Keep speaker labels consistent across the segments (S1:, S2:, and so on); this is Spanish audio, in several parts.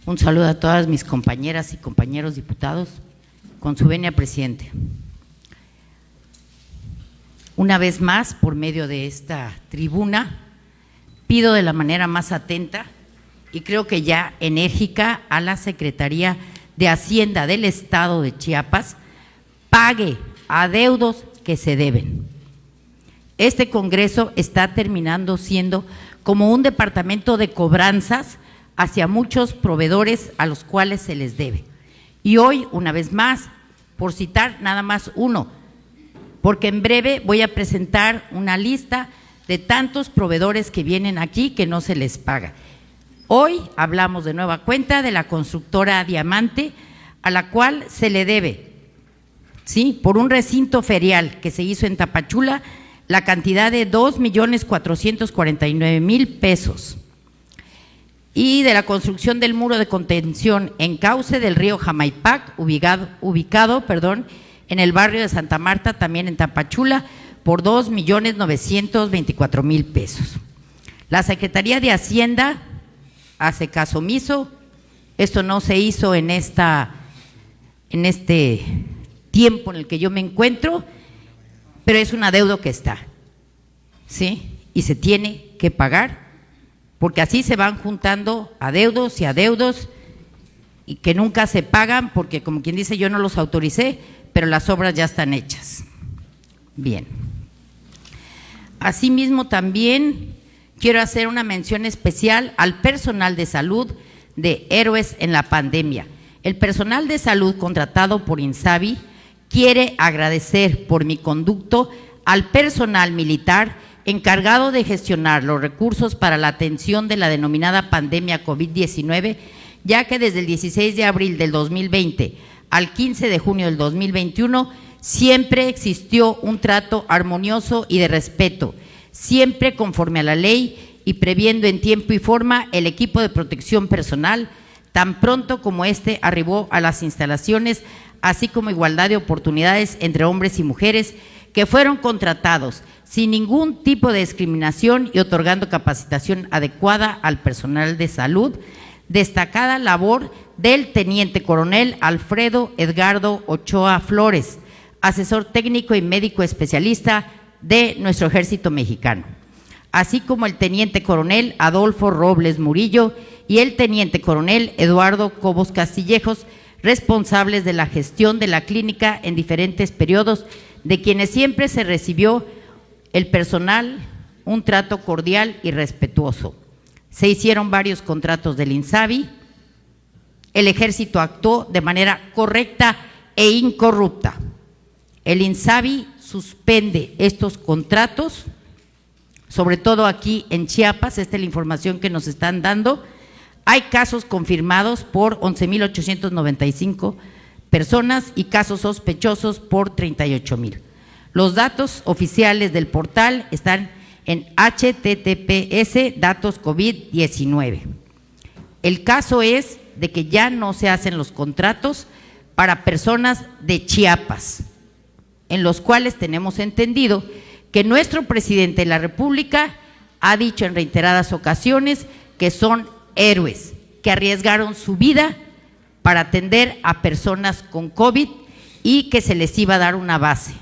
S1: Un saludo a todas mis compañeras y compañeros diputados. Con su venia, presidente. Una vez más, por medio de esta tribuna, pido de la manera más atenta y creo que ya enérgica a la Secretaría de Hacienda del Estado de Chiapas pague adeudos que se deben. Este Congreso está terminando siendo como un departamento de cobranzas hacia muchos proveedores a los cuales se les debe. Y hoy, una vez más, por citar nada más uno, porque en breve voy a presentar una lista de tantos proveedores que vienen aquí que no se les paga. Hoy hablamos de nueva cuenta de la constructora Diamante, a la cual se le debe, ¿sí?, por un recinto ferial que se hizo en Tapachula, la cantidad de 2,449,000 pesos. Y de la construcción del muro de contención en cauce del río Jamaipac, ubicado en el barrio de Santa Marta, también en Tapachula, por 2,924,000 pesos. La Secretaría de Hacienda hace caso omiso. Esto no se hizo en este tiempo en el que yo me encuentro, pero es un adeudo que está, ¿sí? Y se tiene que pagar, porque así se van juntando adeudos y adeudos y que nunca se pagan, porque como quien dice, yo no los autoricé, pero las obras ya están hechas. Bien. Asimismo, también quiero hacer una mención especial al personal de salud de Héroes en la Pandemia. El personal de salud contratado por INSABI quiere agradecer por mi conducto al personal militar encargado de gestionar los recursos para la atención de la denominada pandemia COVID-19, ya que desde el 16 de abril del 2020 al 15 de junio del 2021 siempre existió un trato armonioso y de respeto, siempre conforme a la ley y previendo en tiempo y forma el equipo de protección personal, tan pronto como éste arribó a las instalaciones, así como igualdad de oportunidades entre hombres y mujeres que fueron contratados sin ningún tipo de discriminación y otorgando capacitación adecuada al personal de salud. Destacada labor del teniente coronel Alfredo Edgardo Ochoa Flores, asesor técnico y médico especialista de nuestro ejército mexicano, así como el teniente coronel Adolfo Robles Murillo y el teniente coronel Eduardo Cobos Castillejos, responsables de la gestión de la clínica en diferentes periodos, de quienes siempre se recibió el personal un trato cordial y respetuoso. Se hicieron varios contratos del INSABI, el ejército actuó de manera correcta e incorrupta. El INSABI suspende estos contratos, sobre todo aquí en Chiapas, esta es la información que nos están dando. Hay casos confirmados por 11,895 personas y casos sospechosos por 38,000. Los datos oficiales del portal están en https datos COVID-19. El caso es de que ya no se hacen los contratos para personas de Chiapas, en los cuales tenemos entendido que nuestro presidente de la República ha dicho en reiteradas ocasiones que son héroes, que arriesgaron su vida para atender a personas con COVID y que se les iba a dar una base.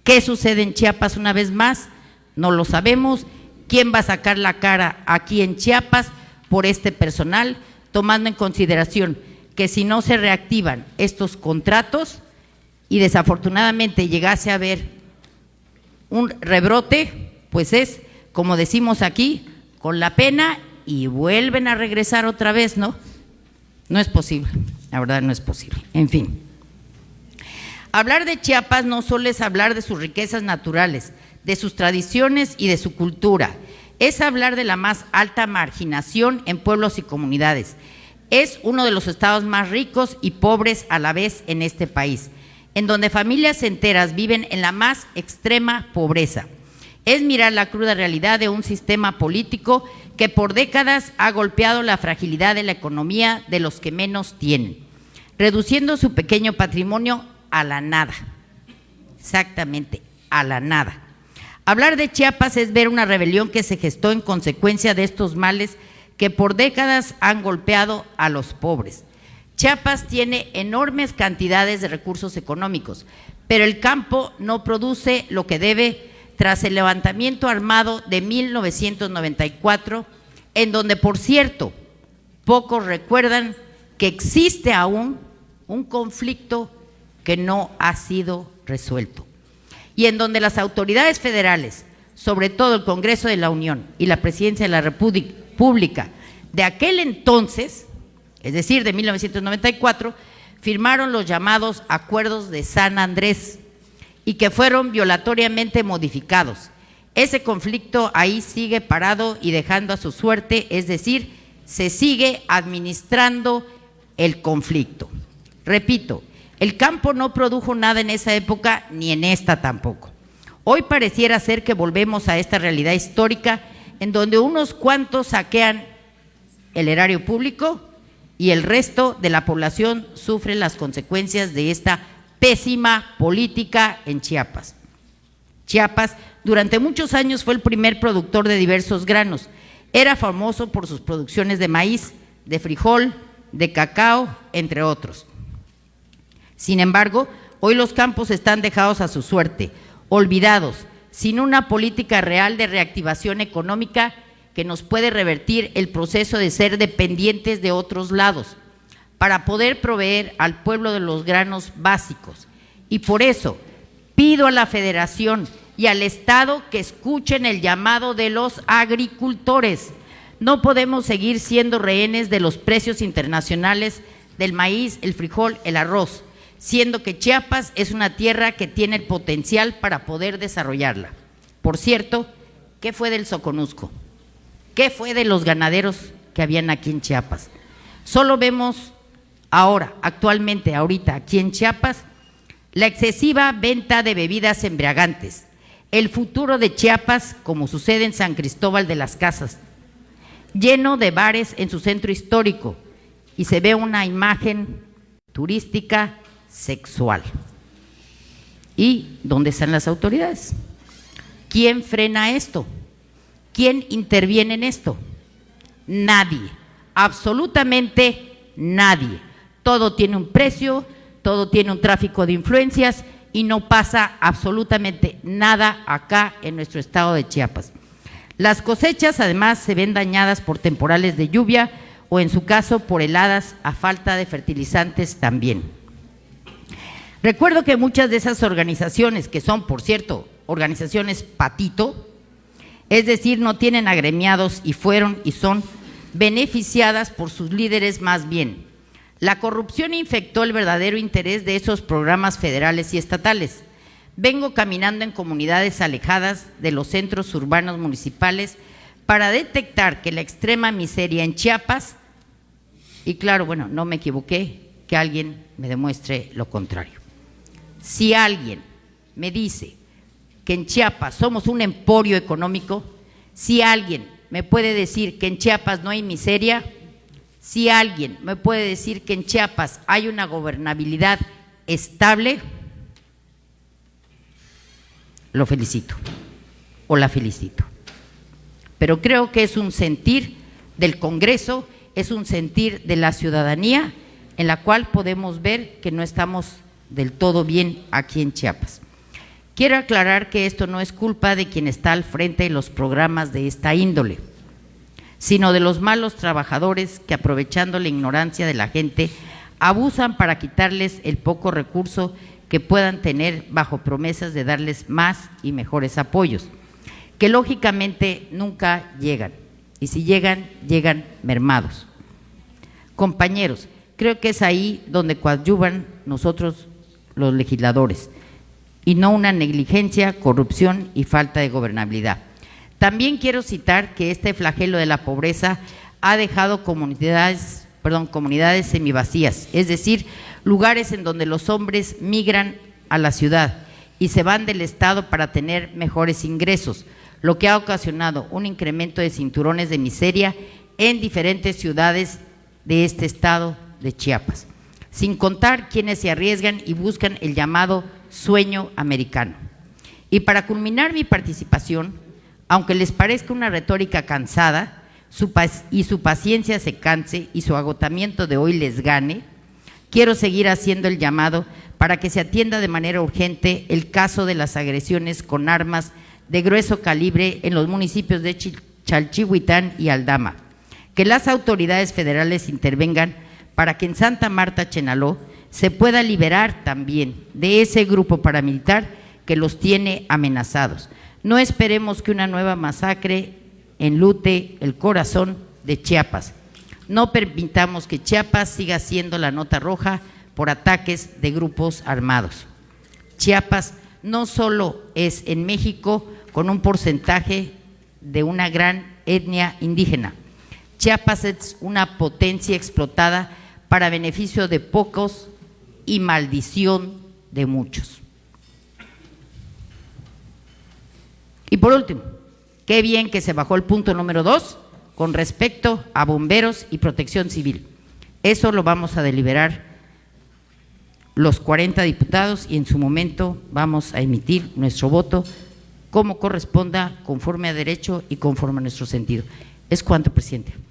S1: ¿Qué sucede en Chiapas una vez más? No lo sabemos. ¿Quién va a sacar la cara aquí en Chiapas por este personal, tomando en consideración que si no se reactivan estos contratos y desafortunadamente llegase a haber un rebrote, pues es, como decimos aquí, con la pena y vuelven a regresar otra vez, ¿no? No es posible, la verdad no es posible. En fin, hablar de Chiapas no solo es hablar de sus riquezas naturales, de sus tradiciones y de su cultura, es hablar de la más alta marginación en pueblos y comunidades. Es uno de los estados más ricos y pobres a la vez en este país, en donde familias enteras viven en la más extrema pobreza. Es mirar la cruda realidad de un sistema político que por décadas ha golpeado la fragilidad de la economía de los que menos tienen, reduciendo su pequeño patrimonio a la nada, exactamente, a la nada. Hablar de Chiapas es ver una rebelión que se gestó en consecuencia de estos males que por décadas han golpeado a los pobres. Chiapas tiene enormes cantidades de recursos económicos, pero el campo no produce lo que debe tras el levantamiento armado de 1994, en donde, por cierto, pocos recuerdan que existe aún un conflicto que no ha sido resuelto, y en donde las autoridades federales, sobre todo el Congreso de la Unión y la Presidencia de la República de aquel entonces, es decir, de 1994, firmaron los llamados Acuerdos de San Andrés y que fueron violatoriamente modificados. Ese conflicto ahí sigue parado y dejando a su suerte, es decir, se sigue administrando el conflicto. Repito, el campo no produjo nada en esa época ni en esta tampoco. Hoy pareciera ser que volvemos a esta realidad histórica en donde unos cuantos saquean el erario público y el resto de la población sufre las consecuencias de esta pésima política en Chiapas. Chiapas durante muchos años fue el primer productor de diversos granos. Era famoso por sus producciones de maíz, de frijol, de cacao, entre otros. Sin embargo, hoy los campos están dejados a su suerte, olvidados, sin una política real de reactivación económica que nos puede revertir el proceso de ser dependientes de otros lados, para poder proveer al pueblo de los granos básicos. Y por eso pido a la Federación y al Estado que escuchen el llamado de los agricultores. No podemos seguir siendo rehenes de los precios internacionales del maíz, el frijol, el arroz, siendo que Chiapas es una tierra que tiene el potencial para poder desarrollarla. Por cierto, ¿qué fue del Soconusco? ¿Qué fue de los ganaderos que habían aquí en Chiapas? Solo vemos ahora, actualmente, ahorita, aquí en Chiapas, la excesiva venta de bebidas embriagantes, el futuro de Chiapas, como sucede en San Cristóbal de las Casas, lleno de bares en su centro histórico, y se ve una imagen turística sexual. ¿Y dónde están las autoridades? ¿Quién frena esto? ¿Quién interviene en esto? Nadie, absolutamente nadie. Todo tiene un precio, todo tiene un tráfico de influencias y no pasa absolutamente nada acá en nuestro estado de Chiapas. Las cosechas además se ven dañadas por temporales de lluvia o en su caso por heladas a falta de fertilizantes también. Recuerdo que muchas de esas organizaciones, que son, por cierto, organizaciones patito, es decir, no tienen agremiados y fueron y son beneficiadas por sus líderes más bien. La corrupción infectó el verdadero interés de esos programas federales y estatales. Vengo caminando en comunidades alejadas de los centros urbanos municipales para detectar que la extrema miseria en Chiapas, y claro, bueno, no me equivoqué, que alguien me demuestre lo contrario. Si alguien me dice que en Chiapas somos un emporio económico, si alguien me puede decir que en Chiapas no hay miseria, si alguien me puede decir que en Chiapas hay una gobernabilidad estable, lo felicito o la felicito. Pero creo que es un sentir del Congreso, es un sentir de la ciudadanía en la cual podemos ver que no estamos del todo bien aquí en Chiapas. Quiero aclarar que esto no es culpa de quien está al frente de los programas de esta índole, sino de los malos trabajadores que, aprovechando la ignorancia de la gente, abusan para quitarles el poco recurso que puedan tener bajo promesas de darles más y mejores apoyos, que lógicamente nunca llegan, y si llegan, llegan mermados. Compañeros, creo que es ahí donde coadyuvan nosotros los legisladores, y no una negligencia, corrupción y falta de gobernabilidad. También quiero citar que este flagelo de la pobreza ha dejado comunidades semivacías, es decir, lugares en donde los hombres migran a la ciudad y se van del estado para tener mejores ingresos, lo que ha ocasionado un incremento de cinturones de miseria en diferentes ciudades de este estado de Chiapas, sin contar quienes se arriesgan y buscan el llamado sueño americano. Y para culminar mi participación, aunque les parezca una retórica cansada, y su paciencia se canse y su agotamiento de hoy les gane, quiero seguir haciendo el llamado para que se atienda de manera urgente el caso de las agresiones con armas de grueso calibre en los municipios de Chalchihuitán y Aldama, que las autoridades federales intervengan para que en Santa Marta, Chenaló, se pueda liberar también de ese grupo paramilitar que los tiene amenazados. No esperemos que una nueva masacre enlute el corazón de Chiapas. No permitamos que Chiapas siga siendo la nota roja por ataques de grupos armados. Chiapas no solo es en México con un porcentaje de una gran etnia indígena. Chiapas es una potencia explotada para beneficio de pocos y maldición de muchos. Y por último, qué bien que se bajó el punto número 2 con respecto a bomberos y protección civil. Eso lo vamos a deliberar los 40 diputados y en su momento vamos a emitir nuestro voto como corresponda, conforme a derecho y conforme a nuestro sentido. Es cuanto, presidente.